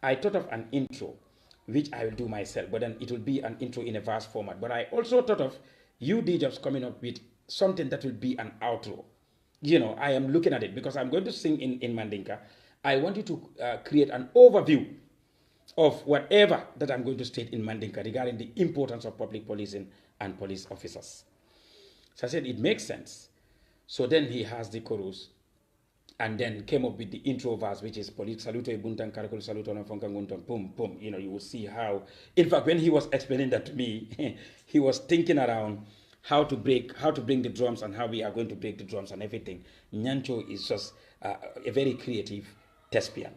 I thought of an intro, which I will do myself, but then it will be an intro in a verse format. But I also thought of you DJobs coming up with something that will be an outro. I am looking at it because I'm going to sing in Mandinka. I want you to create an overview of whatever that I'm going to state in Mandinka regarding the importance of public policing and police officers. So I said, it makes sense. So then he has the chorus and then came up with the intro verse, which is Police Saluto Buntan Karakul Saluto Fonkangunton, boom, boom. You will see how, in fact, when he was explaining that to me, he was thinking around how to bring the drums and how we are going to break the drums and everything. Nyancho is just a very creative thespian.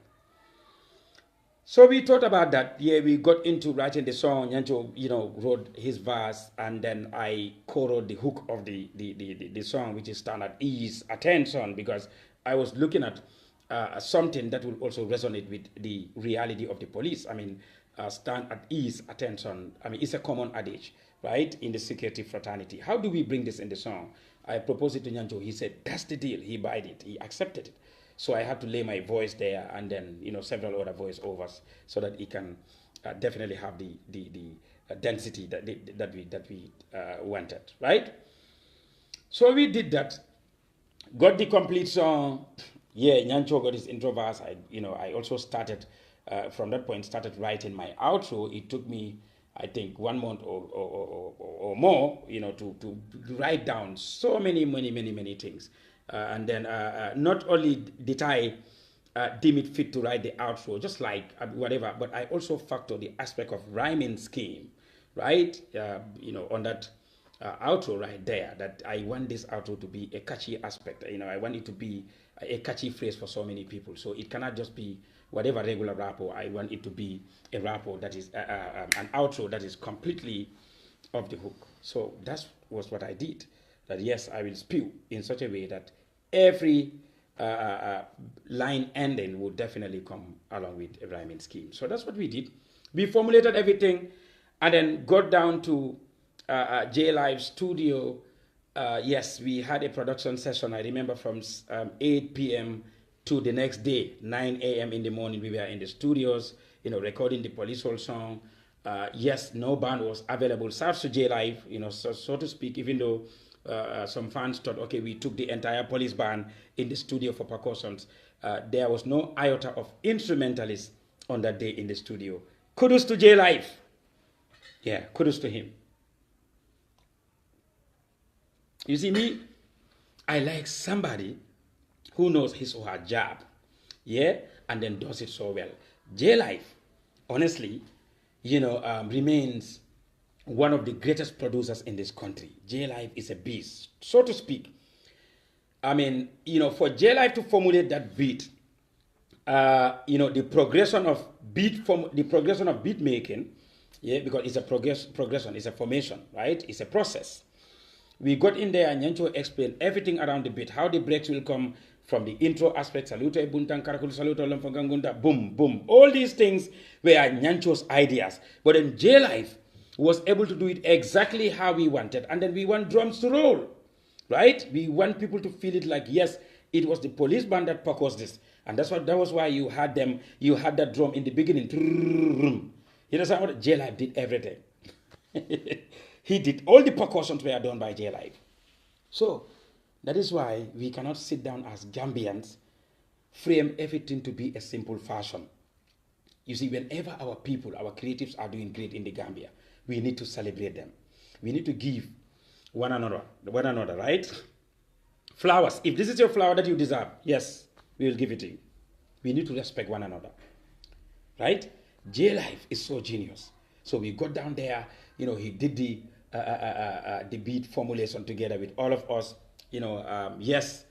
So we thought about that. Yeah, we got into writing the song. Nyancho, wrote his verse, and then I co-wrote the hook of the song, which is stand at ease, attention, because I was looking at something that will also resonate with the reality of the police. I mean, stand at ease, attention. I mean, it's a common adage, right, in the security fraternity. How do we bring this in the song? I proposed it to Nyancho. He said, that's the deal. He bought it. He accepted it. So I had to lay my voice there and then, several other voice overs so that it can definitely have the density that we wanted, right? So we did that, got the complete song. Yeah, Nyancho got his intro verse. I also started, from that point, started writing my outro. It took me, I think, 1 month or more, to write down so many things. And then not only did I deem it fit to write the outro, just like whatever, but I also factor the aspect of rhyming scheme, right? On that outro right there, that I want this outro to be a catchy aspect. I want it to be a catchy phrase for so many people. So it cannot just be whatever regular rapper. I want it to be a rapper that is an outro that is completely off the hook. So that was what I did. That yes, I will spew in such a way that every line ending would definitely come along with a rhyming scheme. So that's what we did. We formulated everything and then got down to Jlive studio. Yes, we had a production session. I remember from 8 p.m. to the next day, 9 a.m. in the morning, we were in the studios, recording the Polisol song. Yes, no band was available. Shouts to Jlive, so to speak, even though some fans thought, okay, we took the entire police band in the studio for percussions. There was no iota of instrumentalists on that day in the studio. Kudos to Jlive. Yeah, kudos to him. You see, me, I like somebody who knows his or her job, yeah, and then does it so well. Jlive, honestly, remains one of the greatest producers in this country. Jlive is a beast, so to speak. I mean, for Jlive to formulate that beat, the progression of beat making, yeah, because it's a progression, it's a formation, right? It's a process. We got in there and Nyancho explained everything around the beat, how the breaks will come from the intro aspect, salute buntan karakul salute lomfangangunda, boom, boom. All these things were Nyancho's ideas. But then Jlive was able to do it exactly how we wanted. And then we want drums to roll, right? We want people to feel it like, yes, it was the police band that percussed this. And that was why you had that drum in the beginning. You know what? Jlive did everything. He did, all the percussions were done by Jlive. So that is why we cannot sit down as Gambians, frame everything to be a simple fashion. You see, whenever our people, our creatives are doing great in the Gambia, we need to celebrate them. We need to give one another, right? Flowers. If this is your flower that you deserve, yes, we will give it to you. We need to respect one another, right? Jlive is so genius. So we got down there, he did the beat formulation together with all of us. Yes,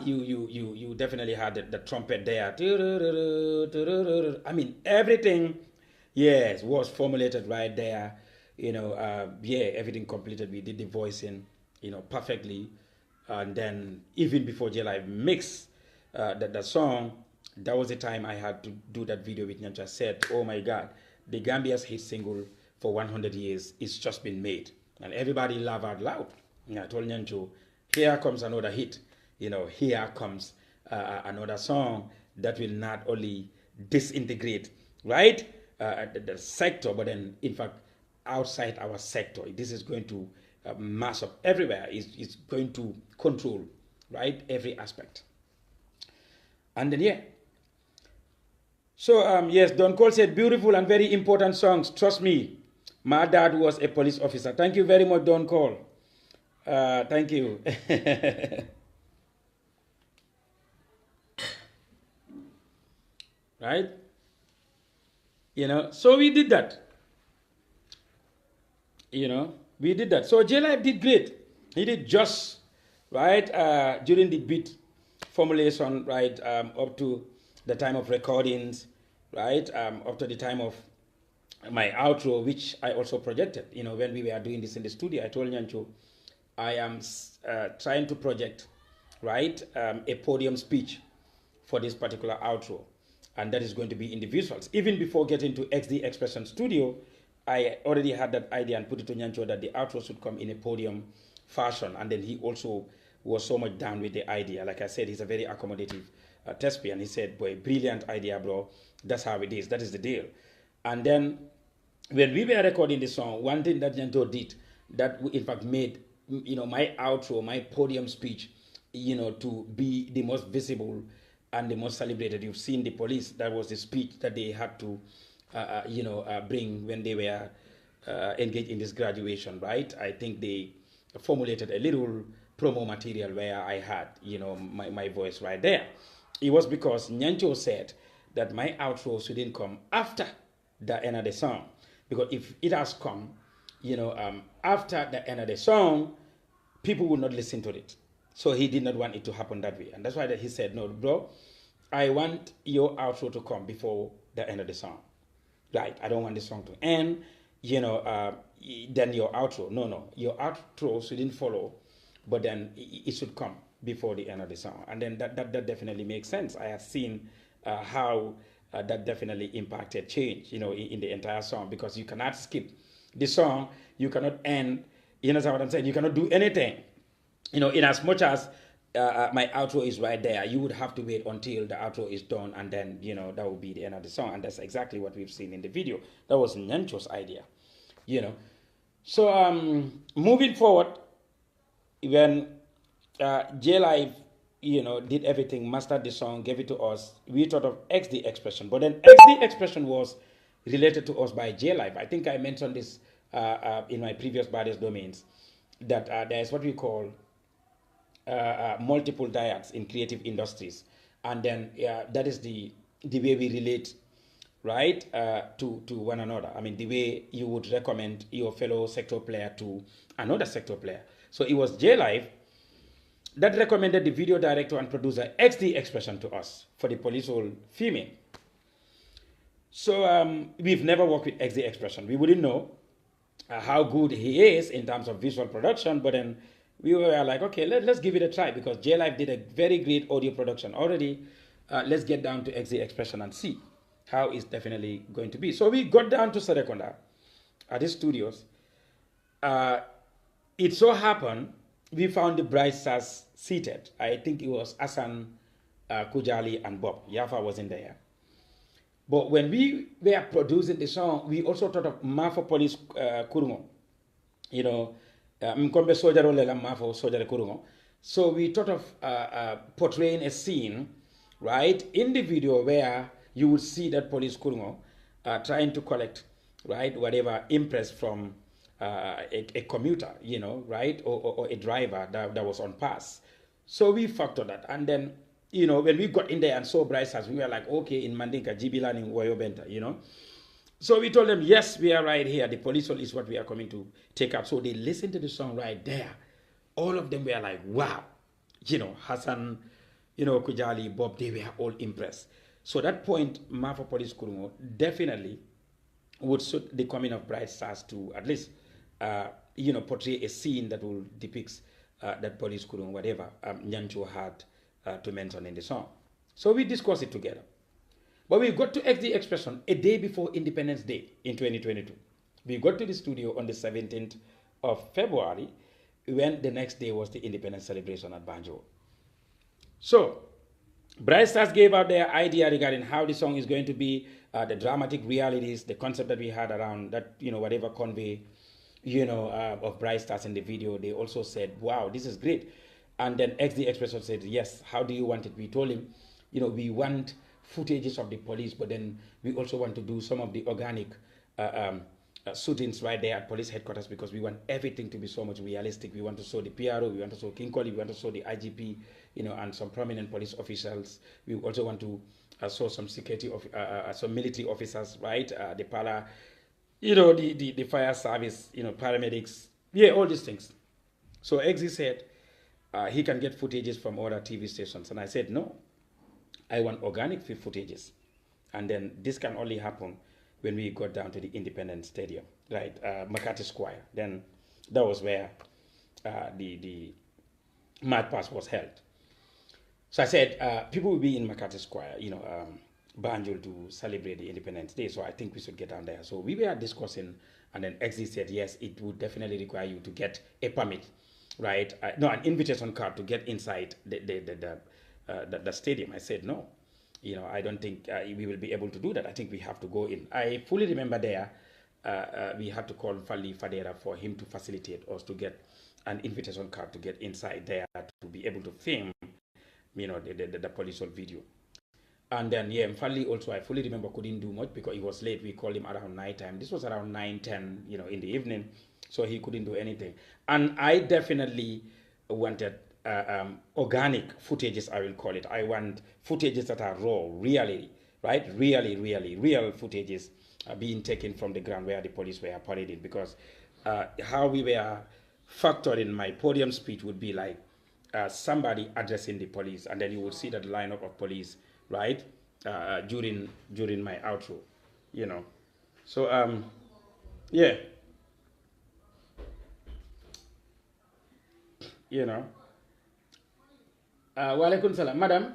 you definitely had the trumpet there. I mean, everything, yes, was formulated right there. Everything completed. We did the voicing, perfectly. And then even before Jlive mixed the song, that was the time I had to do that video with Nyancho. I said, oh my God, the Gambia's hit single for 100 years is just been made. And everybody laughed out loud. And I told Nyancho, here comes another hit. Here comes another song that will not only disintegrate right? The sector, but then in fact, outside our sector, this is going to mass up everywhere. It's going to control, right, every aspect. And then yeah. So yes, Don Cole said beautiful and very important songs. Trust me, my dad was a police officer. Thank you very much, Don Cole. Thank you. Right? So we did that. We did that. So Jlive did great. He did just right during the beat formulation, right, up to the time of recordings, right, up to the time of my outro, which I also projected. When we were doing this in the studio, I told Nyancho, I am trying to project, right, a podium speech for this particular outro, and that is going to be in the visuals. Even before getting to XD Expression Studio, I already had that idea and put it to Nyancho that the outro should come in a podium fashion, and then he also was so much down with the idea. Like I said, he's a very accommodative thespian. He said, boy, brilliant idea, bro. That's how it is. That is the deal. And then when we were recording the song, one thing that Nyancho did that in fact made my outro, my podium speech, to be the most visible and the most celebrated. You've seen the police. That was the speech that they had to bring when they were engaged in this graduation, right? I think they formulated a little promo material where I had, my voice right there. It was because Nyancho said that my outro shouldn't come after the end of the song. Because if it has come, after the end of the song, people will not listen to it. So he did not want it to happen that way. And that's why he said, no, bro, I want your outro to come before the end of the song. Right, I don't want the song to end, then your outro. No, your outro shouldn't follow, but then it should come before the end of the song. And then that definitely makes sense. I have seen how that definitely impacted change, in the entire song, because you cannot skip the song, you cannot end, you know what I'm saying? You cannot do anything, in as much as my outro is right there, you would have to wait until the outro is done, and then that will be the end of the song. And that's exactly what we've seen in the video. That was Nyancho's idea. So moving forward, when Jlive did everything, mastered the song, gave it to us, we thought of XD Expression, but then XD Expression was related to us by Jlive. I think I mentioned this in my previous Badios domains, that there is what we call multiple dyads in creative industries, and then that is the way we relate, right, to one another. I mean, the way you would recommend your fellow sector player to another sector player. So it was Jlive that recommended the video director and producer XD Expression to us for the Polisol female. So we've never worked with XD Expression. We wouldn't know how good he is in terms of visual production, but then we were like, okay, let's give it a try, because Jlive did a very great audio production already. Let's get down to XD Expression and see how it's definitely going to be. So we got down to Serekunda at his studios. It so happened we found the bright stars seated. I think it was Asan, Kujali, and Bob. Yafa wasn't there. But when we were producing the song, we also thought of Mafo Police Kurungo. So we thought of portraying a scene, right, in the video where you would see that police Kurungo trying to collect, right, whatever impress from a commuter, right, or a driver that was on pass. So we factored that. And then, when we got in there and saw Bryce as we were like, okay, in Mandinka, Jibilani, Wayobenta, So we told them, yes, we are right here. The Polisol is what we are coming to take up. So they listened to the song right there. All of them were like, wow. Hassan, Kujali, Bob, they were all impressed. So that point, Mafa Police Kurungo definitely would suit the coming of bright stars to at least, portray a scene that will depict that Police Kurungo, whatever Nyancho had to mention in the song. So we discussed it together. But we got to XD Expression a day before Independence Day in 2022. We got to the studio on the 17th of February, when the next day was the Independence celebration at Banjo. So, Bright Stars gave out their idea regarding how the song is going to be, the dramatic realities, the concept that we had around that, whatever convey, of bright stars in the video, they also said, wow, this is great. And then XD Expression said, yes, how do you want it? We told him, we want footages of the police, but then we also want to do some of the organic shootings right there at police headquarters, because we want everything to be so much realistic. We want to show the PRO, we want to show King Collie, we want to show the IGP, and some prominent police officials. We also want to show some security of some military officers, right? The para, the fire service, paramedics, yeah, all these things. So XZ said he can get footages from other TV stations, and I said no. I want organic footages, and then this can only happen when we got down to the Independence Stadium, right, McCarthy Square. Then that was where the Mad Pass was held. So I said, people will be in McCarthy Square, Banjul, to celebrate the Independence Day, so I think we should get down there. So we were discussing, and then XD said, yes, it would definitely require you to get a permit, right? No, an invitation card to get inside the stadium. I said, no. I don't think we will be able to do that. I think we have to go in. I fully remember there, we had to call Fali Fadera for him to facilitate us to get an invitation card to get inside there to be able to film, the Polisol video. And then, yeah, Fali also, I fully remember, couldn't do much because he was late. We called him around night time. This was around 9:10, in the evening. So he couldn't do anything. And I definitely wanted organic footages, I will call it. I want footages that are raw, really, right? Really, real footages being taken from the ground where the police were paraded, because how we were factored in my podium speech would be like somebody addressing the police, and then you would see that lineup of police, right, during my outro, So, yeah. Walaikum salam, madam.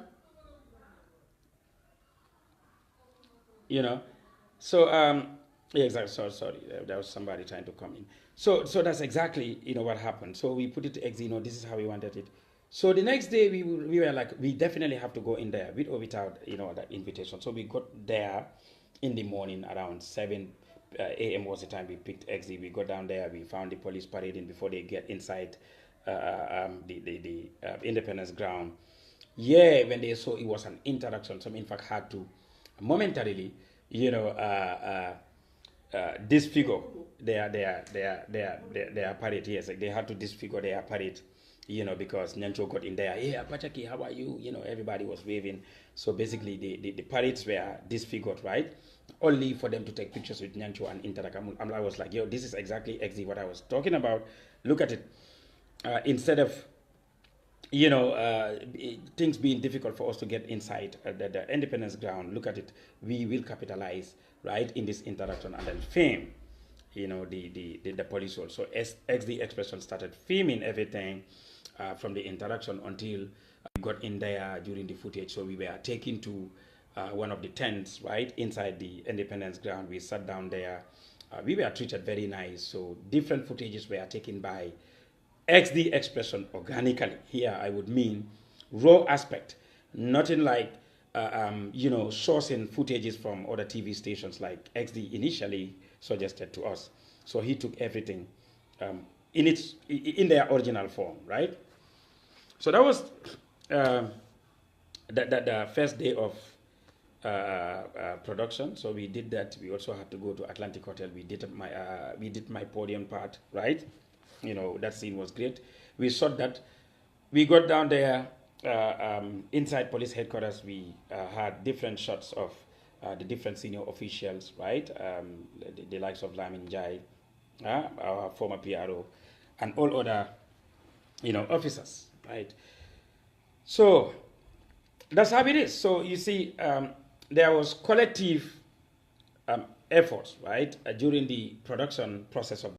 So yeah, exactly. Sorry, there was somebody trying to come in. So that's exactly what happened. So we put it to X. This is how we wanted it. So the next day we were like, we definitely have to go in there with or without that invitation. So we got there in the morning around 7 a.m. was the time we picked XD. We got down there. We found the police parading before they get inside the Independence ground. Yeah, when they saw it was an interaction, some in fact had to momentarily, disfigure their parade. Yes, like they had to disfigure their parade, because Nyancho got in there. Yeah, Pachaki, how are you? Everybody was waving. So basically, the parades were disfigured, right? Only for them to take pictures with Nyancho and interact. I was like, yo, this is exactly what I was talking about. Look at it. Instead of things being difficult for us to get inside the Independence ground, look at it, we will capitalize right in this interaction and then film the police also. XD Expression started filming everything from the interaction until we got in there during the footage. So we were taken to one of the tents right inside the Independence ground. We sat down there. We were treated very nice. So different footages were taken by XD Expression organically. Here I would mean raw aspect, nothing like sourcing footages from other TV stations like XD initially suggested to us. So he took everything in their original form, right? So that was the first day of production. So we did that. We also had to go to Atlantic Hotel. We did my podium part, right? That scene was great. We shot that. We got down there inside police headquarters. We had different shots of the different senior officials, right? The likes of Lamin Jai, our former PRO, and all other, officers, right? So that's how it is. So you see, there was collective efforts, right, during the production process of